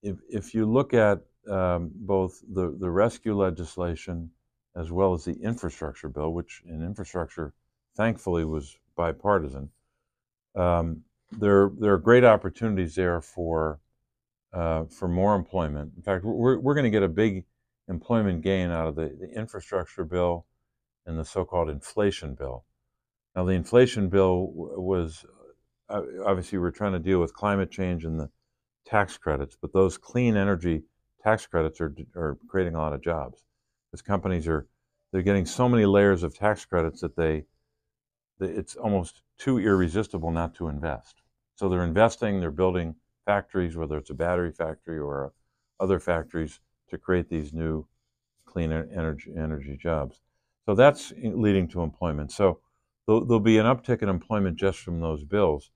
if you look at both the rescue legislation as well as the infrastructure bill, which in infrastructure, thankfully, was bipartisan, there are great opportunities there for more employment. In fact, we're going to get a big employment gain out of the infrastructure bill and the so-called inflation bill. Now, the inflation bill was obviously we're trying to deal with climate change and the tax credits, but those clean energy tax credits are creating a lot of jobs because companies they're getting so many layers of tax credits that it's almost too irresistible not to invest. So they're investing, they're building factories, whether it's a battery factory or other factories, to create these new clean energy jobs. So that's leading to employment. So there'll be an uptick in employment just from those bills.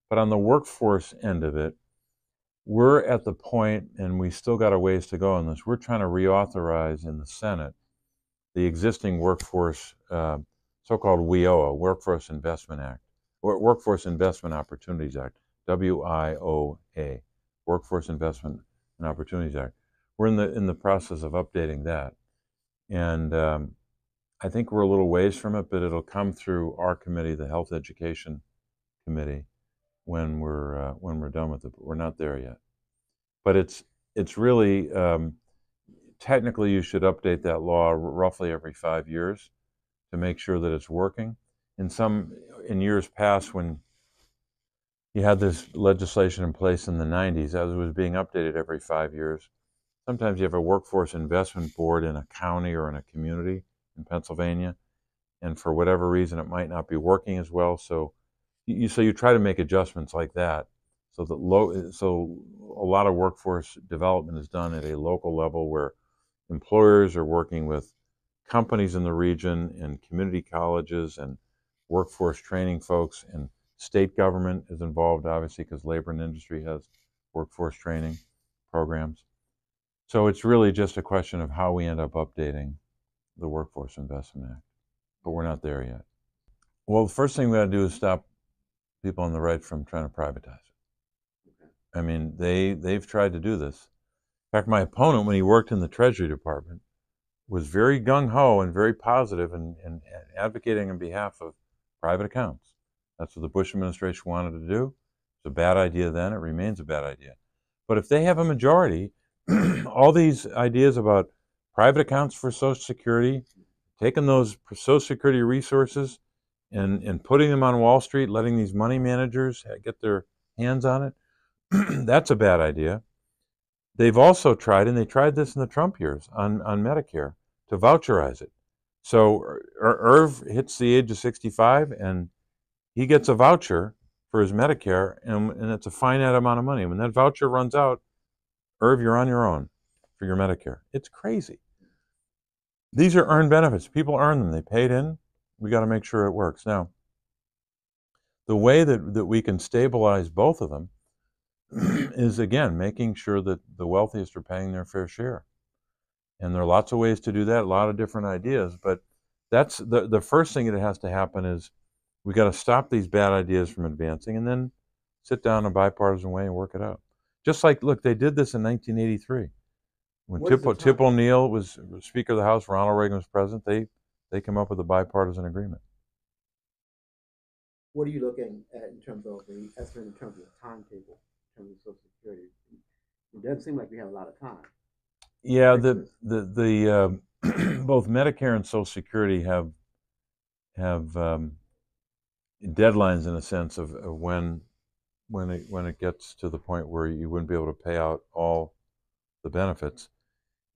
But on the workforce end of it, we're at the point, and we still got a ways to go on this, we're trying to reauthorize in the Senate the existing workforce, so-called WIOA, Workforce Investment Act, or Workforce Investment Opportunities Act, WIOA, Workforce Investment and Opportunities Act. We're in the process of updating that. And I think we're a little ways from it, but it'll come through our committee, the Health Education Committee, when we're done with it. But we're not there yet. But it's really technically you should update that law roughly every 5 years to make sure that it's working. In years past, when you had this legislation in place in the 90s, as it was being updated every 5 years. Sometimes you have a workforce investment board in a county or in a community in Pennsylvania, and for whatever reason it might not be working as well. So you try to make adjustments like that, so a lot of workforce development is done at a local level where employers are working with companies in the region and community colleges and workforce training folks, and state government is involved, obviously, because labor and industry has workforce training programs. So it's really just a question of how we end up updating the Workforce Investment Act, but we're not there yet. Well, the first thing we got to do is stop people on the right from trying to privatize it. I mean, they've tried to do this. In fact, my opponent, when he worked in the Treasury Department, was very gung-ho and very positive and advocating on behalf of private accounts. That's what the Bush administration wanted to do. It's a bad idea then. It remains a bad idea. But if they have a majority, all these ideas about private accounts for Social Security, taking those Social Security resources and putting them on Wall Street, letting these money managers get their hands on it, that's a bad idea. They've also tried, and they tried this in the Trump years on Medicare, to voucherize it. So Irv hits the age of 65, and he gets a voucher for his Medicare, and it's a finite amount of money. When that voucher runs out, Irv, you're on your own for your Medicare. It's crazy. These are earned benefits. People earn them. They paid in. We got to make sure it works. Now, the way that we can stabilize both of them is, again, making sure that the wealthiest are paying their fair share. And there are lots of ways to do that, a lot of different ideas. But that's the first thing that has to happen is we got to stop these bad ideas from advancing and then sit down in a bipartisan way and work it out. Just like, look, they did this in 1983. When Tip O'Neill was Speaker of the House, Ronald Reagan was president, they came up with a bipartisan agreement. What are you looking at in terms of the estimate, in terms of the timetable, in terms of Social Security? It doesn't seem like we have a lot of time. Yeah, the both Medicare and Social Security have deadlines in a sense of when it gets to the point where you wouldn't be able to pay out all the benefits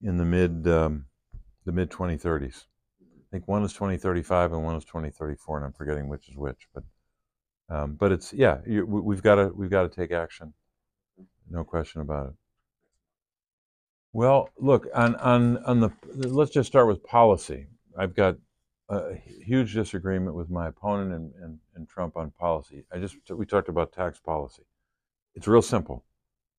in the mid 2030s. I think one is 2035 and one is 2034, and I'm forgetting which is which. But it's we've got to take action, no question about it. Well, look, let's just start with policy. I've got a huge disagreement with my opponent and Trump on policy. We talked about tax policy. It's real simple.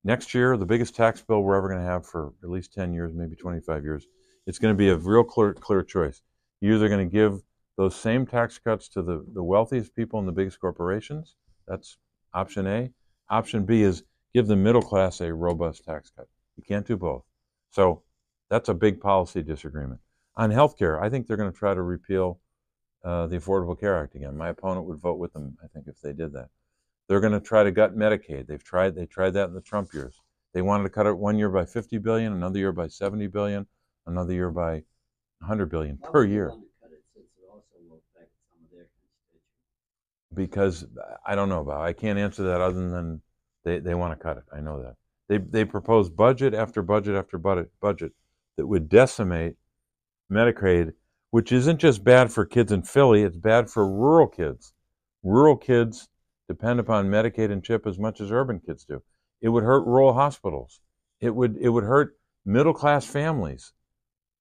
Next year, the biggest tax bill we're ever going to have for at least 10 years, maybe 25 years, it's going to be a real clear choice. You're either going to give those same tax cuts to the wealthiest people and the biggest corporations. That's option A. Option B is give the middle class a robust tax cut. You can't do both. So that's a big policy disagreement. On health care, I think they're going to try to repeal the Affordable Care Act again. My opponent would vote with them, I think, if they did that. They're going to try to gut Medicaid. They tried that in the Trump years. They wanted to cut it one year by $50 billion, another year by $70 billion, another year by $100 billion per year. Because I don't know about it. I can't answer that other than they want to cut it. I know that. They propose budget after budget after budget that would decimate Medicaid, which isn't just bad for kids in Philly, it's bad for rural kids. Rural kids depend upon Medicaid and CHIP as much as urban kids do. It would hurt rural hospitals. It would hurt middle class families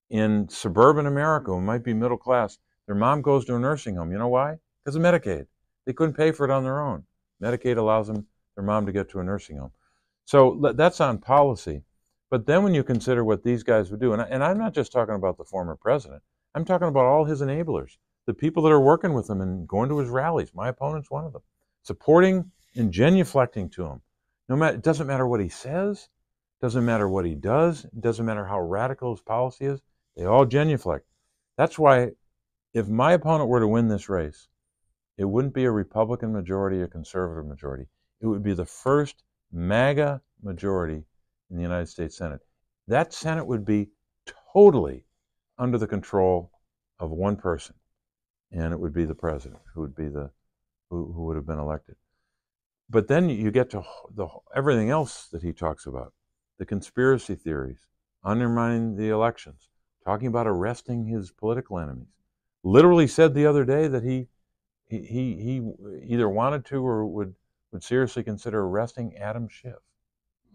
in suburban America who might be middle class. Their mom goes to a nursing home. You know why? Because of Medicaid. They couldn't pay for it on their own. Medicaid allows their mom to get to a nursing home. So that's on policy. But then when you consider what these guys would do, and I'm not just talking about the former president, I'm talking about all his enablers, the people that are working with him and going to his rallies. My opponent's one of them. Supporting and genuflecting to him. It doesn't matter what he says, doesn't matter what he does, it doesn't matter how radical his policy is, they all genuflect. That's why if my opponent were to win this race, it wouldn't be a Republican majority, a conservative majority. It would be the first MAGA majority in the United States Senate. That Senate would be totally under the control of one person, and it would be the president who would have been elected. But then you get to everything else that he talks about, the conspiracy theories, undermining the elections, talking about arresting his political enemies. Literally said the other day that he either wanted to or would seriously consider arresting Adam Schiff.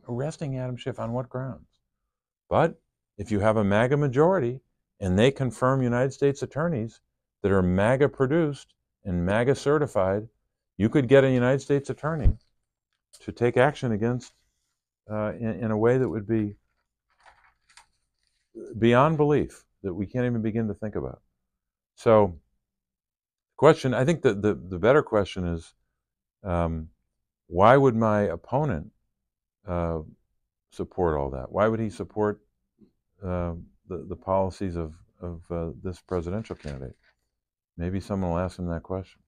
Arresting Adam Schiff on what grounds? But if you have a MAGA majority and they confirm United States attorneys that are MAGA produced and MAGA certified, you could get a United States attorney to take action against in a way that would be beyond belief, that we can't even begin to think about. So question, I think that the better question is, why would my opponent support all that? Why would he support the policies of this presidential candidate? Maybe someone will ask him that question.